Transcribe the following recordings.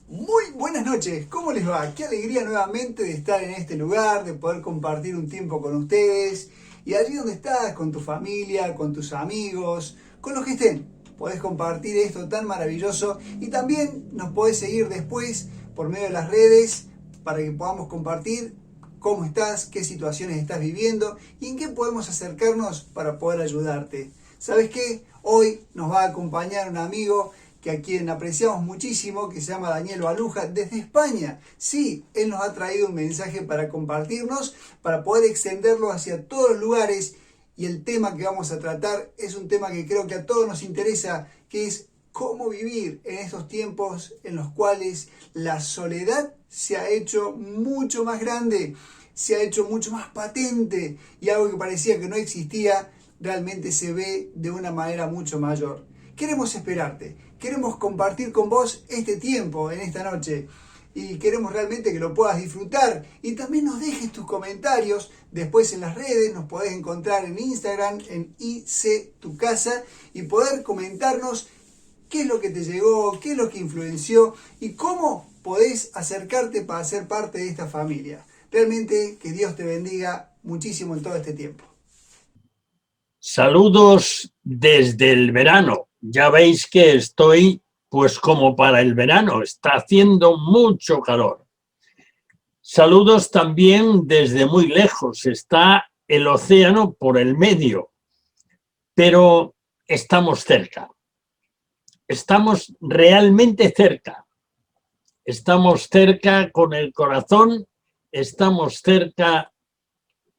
Muy buenas noches, ¿cómo les va? Qué alegría nuevamente de estar en este lugar, de poder compartir un tiempo con ustedes y allí donde estás, con tu familia, con tus amigos, con los que estén. Podés compartir esto tan maravilloso y también nos podés seguir después por medio de las redes para que podamos compartir cómo estás, qué situaciones estás viviendo y en qué podemos acercarnos para poder ayudarte. ¿Sabes qué? Hoy nos va a acompañar un amigo que a quien apreciamos muchísimo, que se llama Daniel Baluja, desde España. Sí, él nos ha traído un mensaje para compartirnos, para poder extenderlo hacia todos los lugares. Y el tema que vamos a tratar es un tema que creo que a todos nos interesa, que es cómo vivir en estos tiempos en los cuales la soledad se ha hecho mucho más grande, se ha hecho mucho más patente y algo que parecía que no existía, realmente se ve de una manera mucho mayor. Queremos esperarte, queremos compartir con vos este tiempo en esta noche y queremos realmente que lo puedas disfrutar y también nos dejes tus comentarios después en las redes. Nos podés encontrar en Instagram en IC Tu Casa y poder comentarnos qué es lo que te llegó, qué es lo que influenció y cómo podés acercarte para ser parte de esta familia. Realmente que Dios te bendiga muchísimo en todo este tiempo. Saludos desde el verano. Ya veis que estoy pues como para el verano, está haciendo mucho calor. Saludos también desde muy lejos, está el océano por el medio, pero estamos cerca. Estamos realmente cerca. Estamos cerca con el corazón, estamos cerca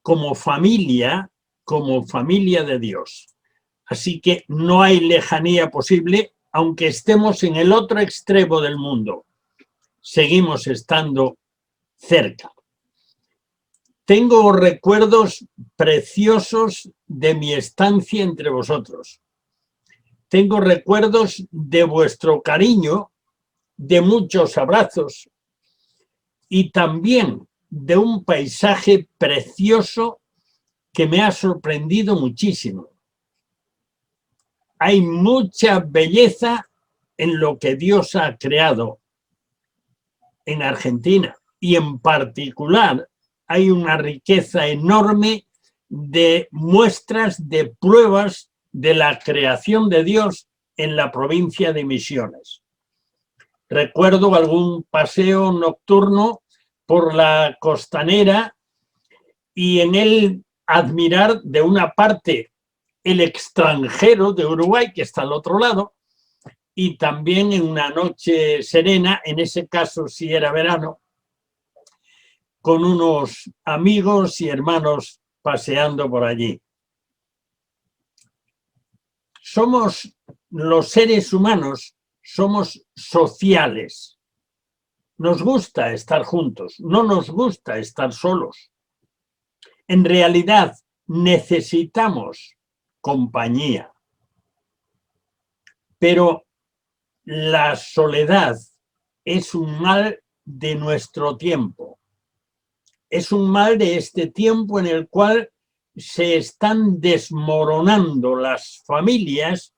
como familia de Dios. Así que no hay lejanía posible, aunque estemos en el otro extremo del mundo. Seguimos estando cerca. Tengo recuerdos preciosos de mi estancia entre vosotros. Tengo recuerdos de vuestro cariño, de muchos abrazos y también de un paisaje precioso que me ha sorprendido muchísimo. Hay mucha belleza en lo que Dios ha creado en Argentina y en particular hay una riqueza enorme de muestras, de pruebas de la creación de Dios en la provincia de Misiones. Recuerdo algún paseo nocturno por la costanera y en él admirar de una parte el extranjero de Uruguay, que está al otro lado, y también en una noche serena, en ese caso sí era verano, con unos amigos y hermanos paseando por allí. Somos los seres humanos, somos sociales. Nos gusta estar juntos, no nos gusta estar solos. En realidad necesitamos compañía. Pero la soledad es un mal de nuestro tiempo. Es un mal de este tiempo en el cual se están desmoronando las familias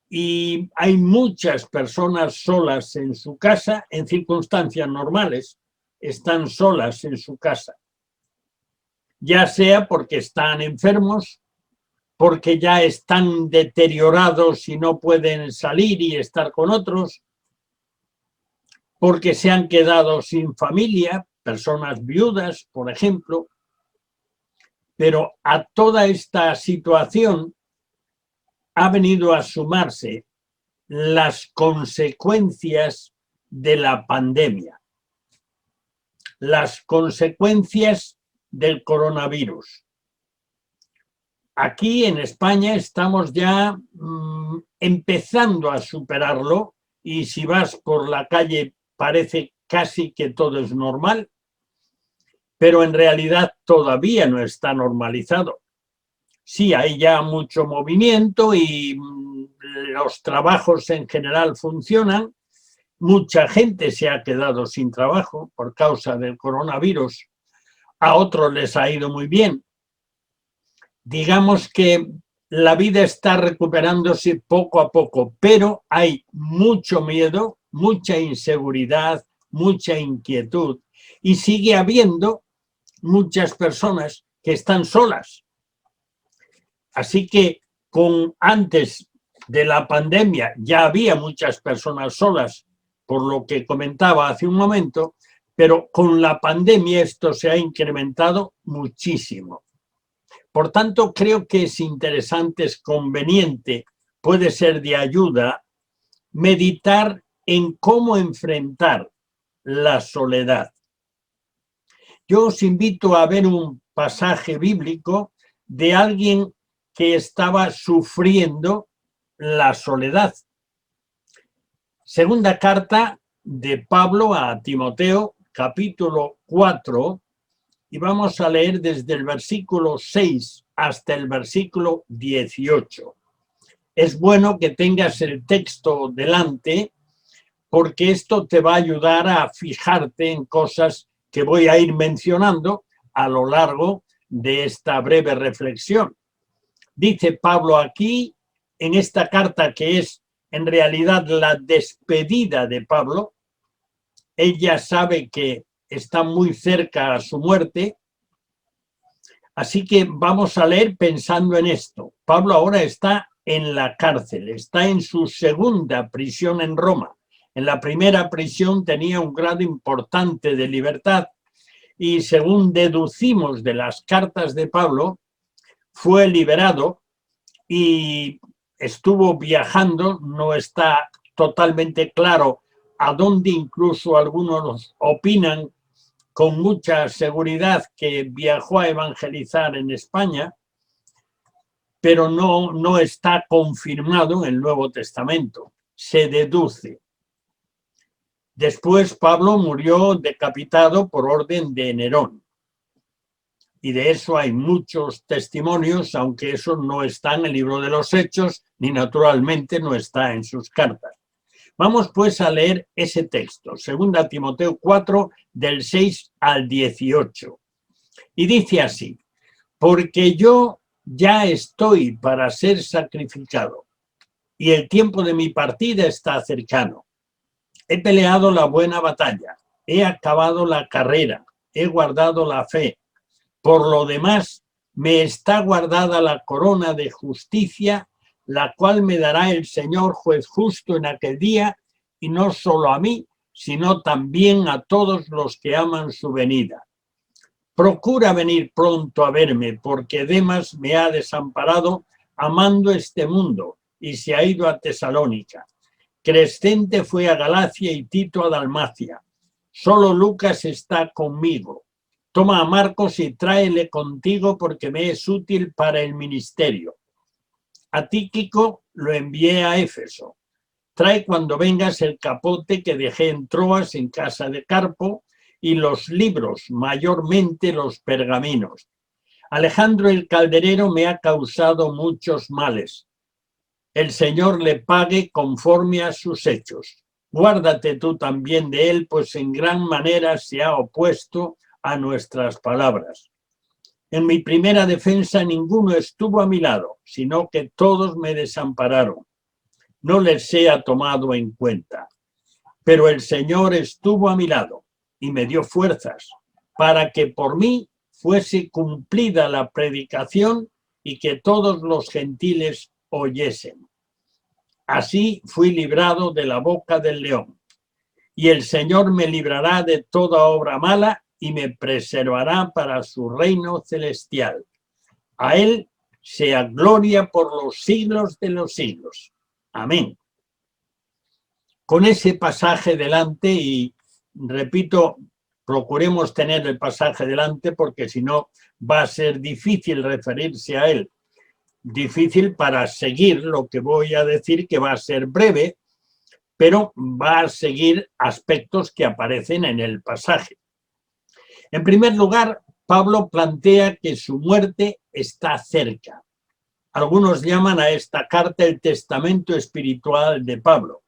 y hay muchas personas solas en su casa, en circunstancias normales, están solas en su casa. Ya sea porque están enfermos, porque ya están deteriorados y no pueden salir y estar con otros, porque se han quedado sin familia, personas viudas, por ejemplo. Pero a toda esta situación ha venido a sumarse las consecuencias de la pandemia, las consecuencias del coronavirus. Aquí en España estamos ya empezando a superarlo y si vas por la calle parece casi que todo es normal, pero en realidad todavía no está normalizado. Sí, hay ya mucho movimiento y los trabajos en general funcionan. Mucha gente se ha quedado sin trabajo por causa del coronavirus. A otros les ha ido muy bien. Digamos que la vida está recuperándose poco a poco, pero hay mucho miedo mucha inseguridad, mucha inquietud, y sigue habiendo muchas personas que están solas. Así que antes de la pandemia ya había muchas personas solas, por lo que comentaba hace un momento, pero con la pandemia esto se ha incrementado muchísimo. Por tanto, creo que es interesante, es conveniente, puede ser de ayuda, meditar en cómo enfrentar la soledad. Yo os invito a ver un pasaje bíblico de alguien que estaba sufriendo la soledad. Segunda carta de Pablo a Timoteo, capítulo 4, y vamos a leer desde el versículo 6 hasta el versículo 18. Es bueno que tengas el texto delante, porque esto te va a ayudar a fijarte en cosas que voy a ir mencionando a lo largo de esta breve reflexión. Dice Pablo aquí, en esta carta que es en realidad la despedida de Pablo, él ya sabe que está muy cerca a su muerte, así que vamos a leer pensando en esto. Pablo ahora está en la cárcel, está en su segunda prisión en Roma. En la primera prisión tenía un grado importante de libertad y según deducimos de las cartas de Pablo, fue liberado y estuvo viajando, no está totalmente claro a dónde, incluso algunos opinan con mucha seguridad que viajó a evangelizar en España, pero no está confirmado en el Nuevo Testamento, se deduce. Después Pablo murió decapitado por orden de Nerón. Y de eso hay muchos testimonios, aunque eso no está en el libro de los Hechos, ni naturalmente no está en sus cartas. Vamos pues a leer ese texto, 2 Timoteo 4, del 6 al 18. Y dice así: porque yo ya estoy para ser sacrificado, y el tiempo de mi partida está cercano. He peleado la buena batalla, he acabado la carrera, he guardado la fe. Por lo demás, me está guardada la corona de justicia, la cual me dará el Señor juez justo en aquel día, y no solo a mí, sino también a todos los que aman su venida. Procura venir pronto a verme, porque Demas me ha desamparado amando este mundo y se ha ido a Tesalónica. Crescente fue a Galacia y Tito a Dalmacia. Solo Lucas está conmigo. Toma a Marcos y tráele contigo porque me es útil para el ministerio. A Tíquico lo envié a Éfeso. Trae cuando vengas el capote que dejé en Troas en casa de Carpo y los libros, mayormente los pergaminos. Alejandro el calderero me ha causado muchos males. El Señor le pague conforme a sus hechos. Guárdate tú también de él, pues en gran manera se ha opuesto a nuestras palabras. En mi primera defensa ninguno estuvo a mi lado, sino que todos me desampararon. No les sea tomado en cuenta. Pero el Señor estuvo a mi lado y me dio fuerzas para que por mí fuese cumplida la predicación y que todos los gentiles oyesen. Así fui librado de la boca del león. Y el Señor me librará de toda obra mala y me preservará para su reino celestial. A él sea gloria por los siglos de los siglos. Amén. Con ese pasaje delante, y repito, procuremos tener el pasaje delante porque si no va a ser difícil referirse a él. Difícil para seguir lo que voy a decir, que va a ser breve, pero va a seguir aspectos que aparecen en el pasaje. En primer lugar, Pablo plantea que su muerte está cerca. Algunos llaman a esta carta el testamento espiritual de Pablo.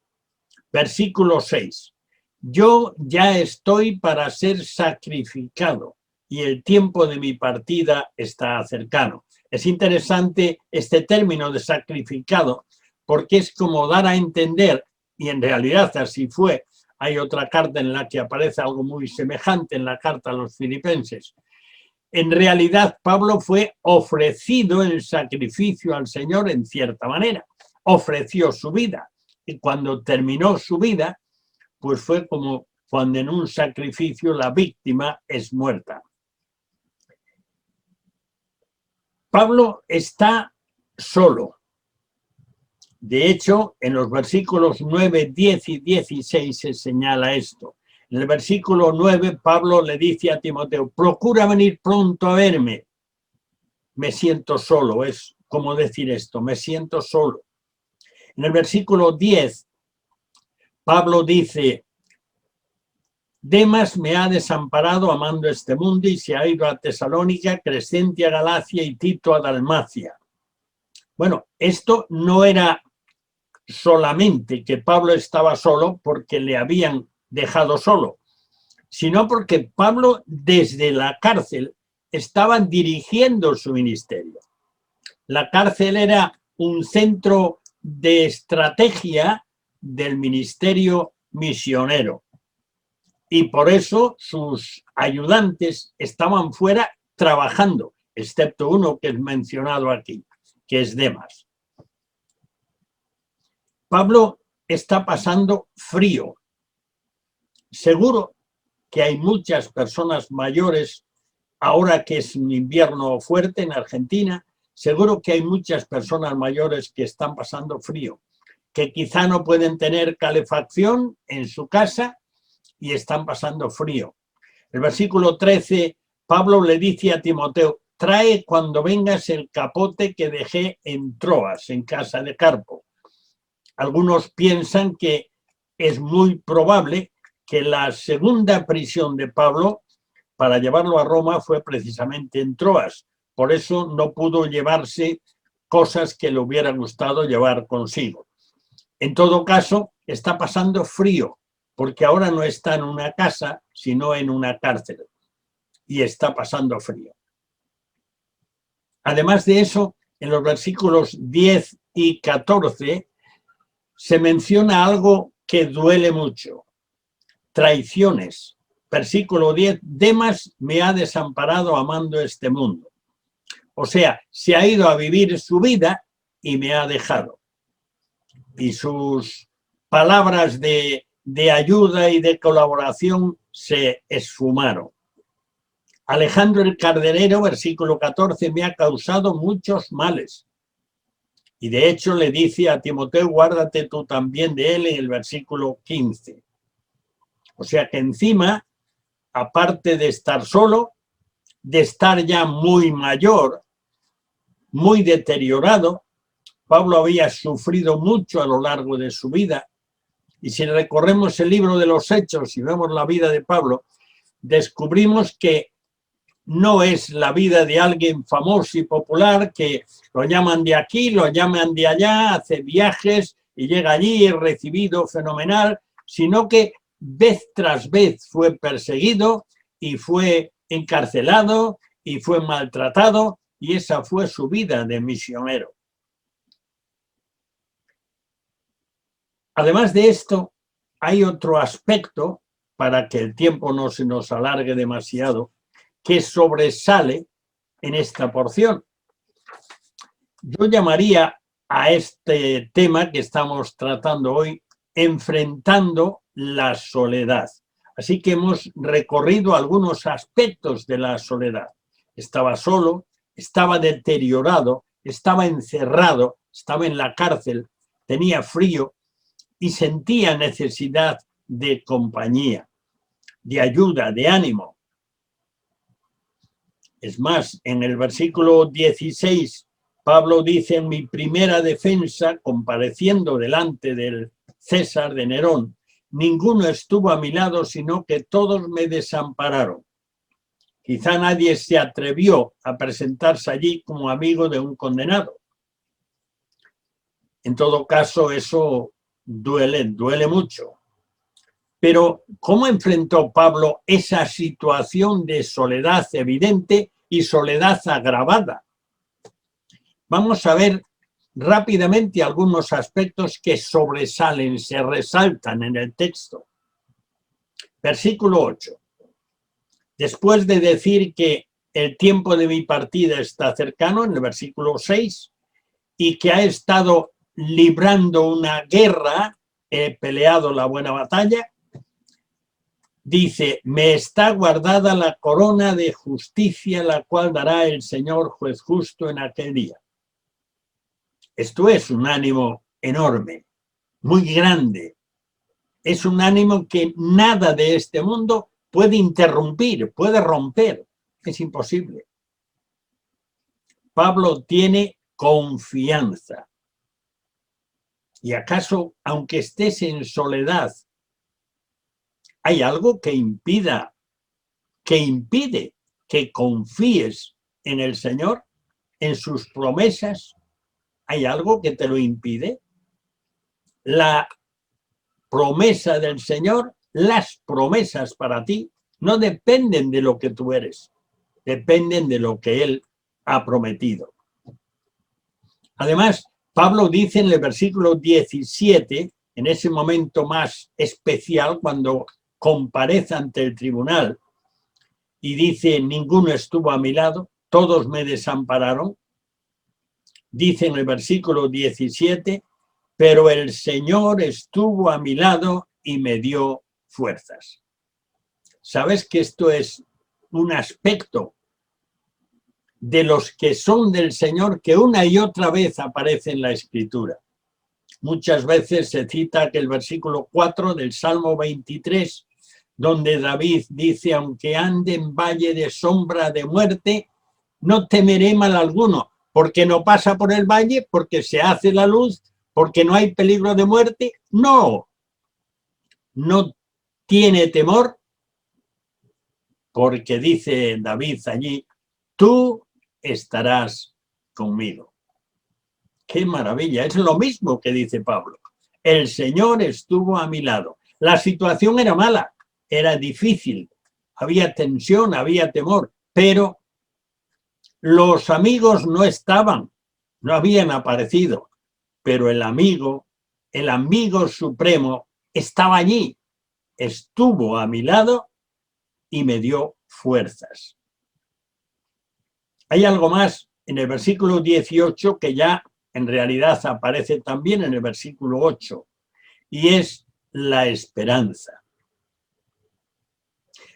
Versículo 6. Yo ya estoy para ser sacrificado y el tiempo de mi partida está cercano. Es interesante este término de sacrificado porque es como dar a entender y en realidad así fue. Hay otra carta en la que aparece algo muy semejante, en la carta a los filipenses. En realidad, Pablo fue ofrecido en sacrificio al Señor en cierta manera. Ofreció su vida. Y cuando terminó su vida, pues fue como cuando en un sacrificio la víctima es muerta. Pablo está solo. De hecho, en los versículos 9, 10 y 16 se señala esto. En el versículo 9, Pablo le dice a Timoteo, procura venir pronto a verme. Me siento solo, es como decir esto, me siento solo. En el versículo 10, Pablo dice, Demas me ha desamparado amando este mundo y se ha ido a Tesalónica, Crescente a Galacia y Tito a Dalmacia. Bueno, esto no era solamente que Pablo estaba solo porque le habían dejado solo, sino porque Pablo desde la cárcel estaba dirigiendo su ministerio. La cárcel era un centro de estrategia del ministerio misionero y por eso sus ayudantes estaban fuera trabajando, excepto uno que es mencionado aquí, que es Demas. Pablo está pasando frío. Seguro que hay muchas personas mayores, ahora que es un invierno fuerte en Argentina, seguro que hay muchas personas mayores que están pasando frío, que quizá no pueden tener calefacción en su casa y están pasando frío. El versículo 13, Pablo le dice a Timoteo, trae cuando vengas el capote que dejé en Troas, en casa de Carpo. Algunos piensan que es muy probable que la segunda prisión de Pablo para llevarlo a Roma fue precisamente en Troas. Por eso no pudo llevarse cosas que le hubiera gustado llevar consigo. En todo caso, está pasando frío, porque ahora no está en una casa, sino en una cárcel. Y está pasando frío. Además de eso, en los versículos 10 y 14, se menciona algo que duele mucho. Traiciones. Versículo 10, Demas me ha desamparado amando este mundo. O sea, se ha ido a vivir su vida y me ha dejado. Y sus palabras de ayuda y de colaboración se esfumaron. Alejandro el Cardenero, versículo 14, me ha causado muchos males. Y de hecho le dice a Timoteo, guárdate tú también de él en el versículo 15. O sea que encima, aparte de estar solo, de estar ya muy mayor, muy deteriorado, Pablo había sufrido mucho a lo largo de su vida. Y si recorremos el libro de los Hechos y vemos la vida de Pablo, descubrimos que no es la vida de alguien famoso y popular que lo llaman de aquí, lo llaman de allá, hace viajes y llega allí, es recibido fenomenal, sino que vez tras vez fue perseguido y fue encarcelado y fue maltratado, y esa fue su vida de misionero. Además de esto, hay otro aspecto, para que el tiempo no se nos alargue demasiado, que sobresale en esta porción. Yo llamaría a este tema que estamos tratando hoy, enfrentando la soledad. Así que hemos recorrido algunos aspectos de la soledad. Estaba solo, estaba deteriorado, estaba encerrado, estaba en la cárcel, tenía frío y sentía necesidad de compañía, de ayuda, de ánimo. Es más, en el versículo 16, Pablo dice, en mi primera defensa, compareciendo delante del César de Nerón, ninguno estuvo a mi lado, sino que todos me desampararon. Quizá nadie se atrevió a presentarse allí como amigo de un condenado. En todo caso, eso duele mucho. Pero, ¿cómo enfrentó Pablo esa situación de soledad evidente y soledad agravada? Vamos a ver rápidamente algunos aspectos que sobresalen, se resaltan en el texto. Versículo 8. Después de decir que el tiempo de mi partida está cercano, en el versículo 6, y que ha estado librando una guerra, he peleado la buena batalla, dice, me está guardada la corona de justicia, la cual dará el Señor juez justo en aquel día. Esto es un ánimo enorme, muy grande. Es un ánimo que nada de este mundo puede interrumpir, puede romper. Es imposible. Pablo tiene confianza. ¿Y acaso, aunque estés en soledad, hay algo que impide que confíes en el Señor, en sus promesas? ¿Hay algo que te lo impide? La promesa del Señor, las promesas para ti, no dependen de lo que tú eres, dependen de lo que Él ha prometido. Además, Pablo dice en el versículo 17, en ese momento más especial, cuando comparece ante el tribunal y dice, ninguno estuvo a mi lado, todos me desampararon. Dice en el versículo 17, pero el Señor estuvo a mi lado y me dio fuerzas. ¿Sabes que esto es un aspecto de los que son del Señor que una y otra vez aparece en la Escritura? Muchas veces se cita que el versículo 4 del Salmo 23, donde David dice, aunque ande en valle de sombra de muerte, no temeré mal alguno, porque no pasa por el valle, porque se hace la luz, porque no hay peligro de muerte. No tiene temor, porque dice David allí, tú estarás conmigo. ¡Qué maravilla! Es lo mismo que dice Pablo. El Señor estuvo a mi lado. La situación era mala, era difícil, había tensión, había temor, pero los amigos no estaban, no habían aparecido, pero el amigo supremo estaba allí, estuvo a mi lado y me dio fuerzas. Hay algo más en el versículo 18 que ya en realidad aparece también en el versículo 8, y es la esperanza.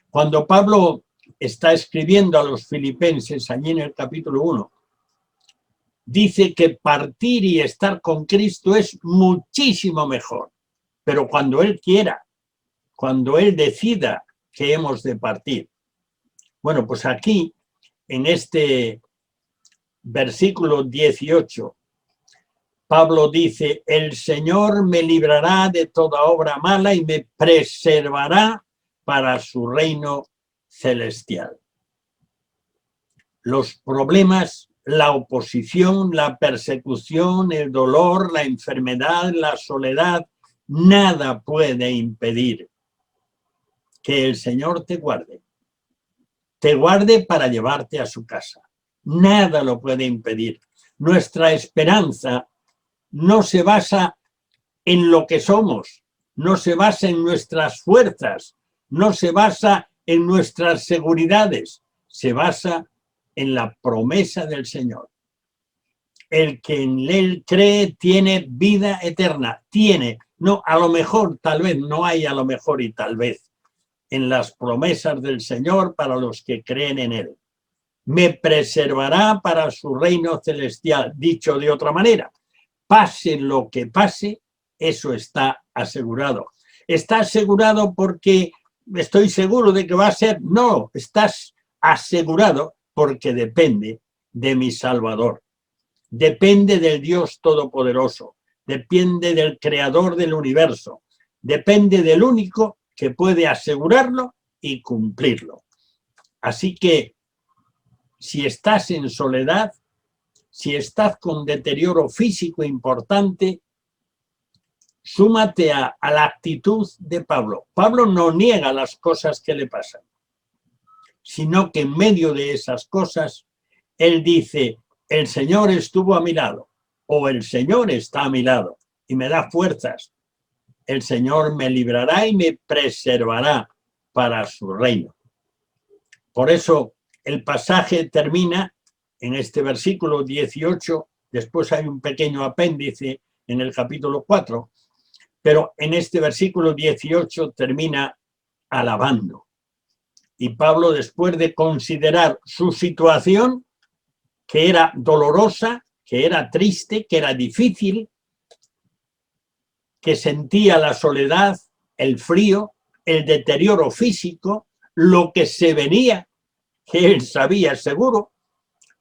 Cuando Pablo está escribiendo a los filipenses, allí en el capítulo 1, dice que partir y estar con Cristo es muchísimo mejor, pero cuando Él quiera, cuando Él decida que hemos de partir. Bueno, pues aquí, en este versículo 18, Pablo dice, el Señor me librará de toda obra mala y me preservará para su reino celestial. Los problemas, la oposición, la persecución, el dolor, la enfermedad, la soledad, nada puede impedir que el Señor te guarde para llevarte a su casa. Nada lo puede impedir. Nuestra esperanza no se basa en lo que somos, no se basa en nuestras fuerzas, no se basa en nuestras seguridades, se basa en la promesa del Señor. El que en Él cree tiene vida eterna, no, a lo mejor, tal vez, no hay a lo mejor y tal vez, en las promesas del Señor para los que creen en Él. Me preservará para su reino celestial, dicho de otra manera. Pase lo que pase, eso está asegurado. ¿Está asegurado porque estoy seguro de que va a ser? No, estás asegurado porque depende de mi Salvador. Depende del Dios Todopoderoso. Depende del Creador del universo. Depende del único que puede asegurarlo y cumplirlo. Así que, si estás en soledad, si estás con deterioro físico importante, súmate a la actitud de Pablo. Pablo no niega las cosas que le pasan, sino que en medio de esas cosas, él dice, el Señor estuvo a mi lado, o el Señor está a mi lado y me da fuerzas. El Señor me librará y me preservará para su reino. Por eso el pasaje termina en este versículo 18, después hay un pequeño apéndice en el capítulo 4, pero en este versículo 18 termina alabando. Y Pablo, después de considerar su situación, que era dolorosa, que era triste, que era difícil, que sentía la soledad, el frío, el deterioro físico, lo que se venía, que él sabía seguro,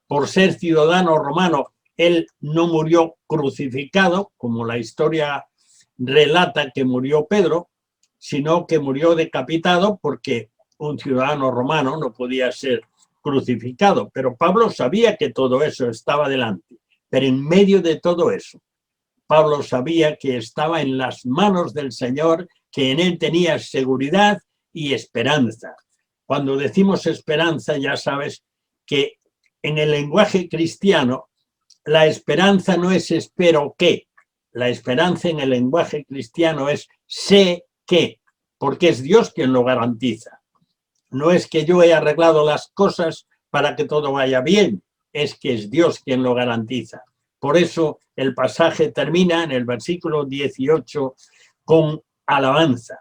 por ser ciudadano romano, él no murió crucificado, como la historia relata que murió Pedro, sino que murió decapitado porque un ciudadano romano no podía ser crucificado. Pero Pablo sabía que todo eso estaba delante. Pero en medio de todo eso, Pablo sabía que estaba en las manos del Señor, que en él tenía seguridad y esperanza. Cuando decimos esperanza, ya sabes que en el lenguaje cristiano, la esperanza no es espero que. La esperanza en el lenguaje cristiano es sé que, porque es Dios quien lo garantiza. No es que yo he arreglado las cosas para que todo vaya bien, es que es Dios quien lo garantiza. Por eso el pasaje termina en el versículo 18 con alabanza.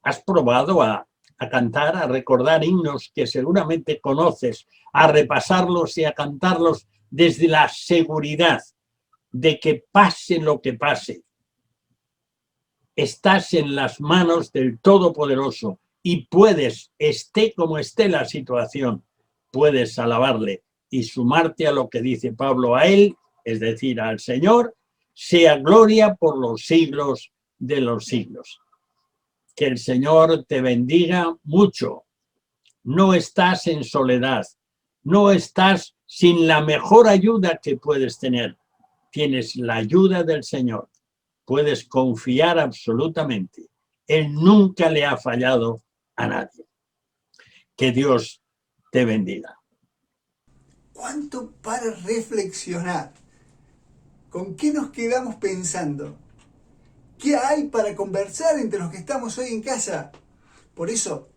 ¿Has probado a cantar, a recordar himnos que seguramente conoces, a repasarlos y a cantarlos desde la seguridad de que pase lo que pase, estás en las manos del Todopoderoso y puedes, esté como esté la situación, puedes alabarle y sumarte a lo que dice Pablo a él, es decir, al Señor, sea gloria por los siglos de los siglos. Que el Señor te bendiga mucho. No estás en soledad, no estás sin la mejor ayuda que puedes tener. Tienes la ayuda del Señor. Puedes confiar absolutamente. Él nunca le ha fallado a nadie. Que Dios te bendiga. ¿Cuánto para reflexionar? ¿Con qué nos quedamos pensando? ¿Qué hay para conversar entre los que estamos hoy en casa? Por eso,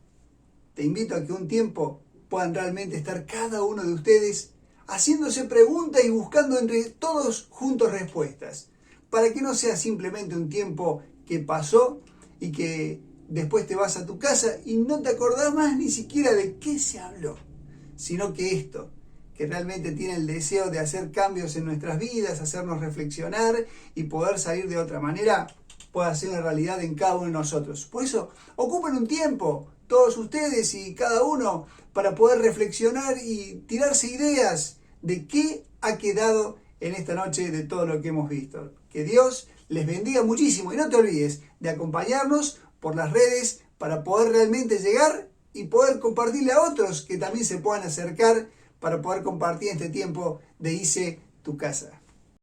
te invito a que un tiempo puedan realmente estar cada uno de ustedes haciéndose preguntas y buscando entre todos juntos respuestas, para que no sea simplemente un tiempo que pasó y que después te vas a tu casa y no te acordás más ni siquiera de qué se habló, sino que esto, que realmente tiene el deseo de hacer cambios en nuestras vidas, hacernos reflexionar y poder salir de otra manera, pueda ser una realidad en cada uno de nosotros. Por eso, ocupen un tiempo, todos ustedes y cada uno, para poder reflexionar y tirarse ideas de qué ha quedado en esta noche de todo lo que hemos visto. Que Dios les bendiga muchísimo y no te olvides de acompañarnos por las redes para poder realmente llegar y poder compartirle a otros que también se puedan acercar para poder compartir este tiempo de Hice tu casa.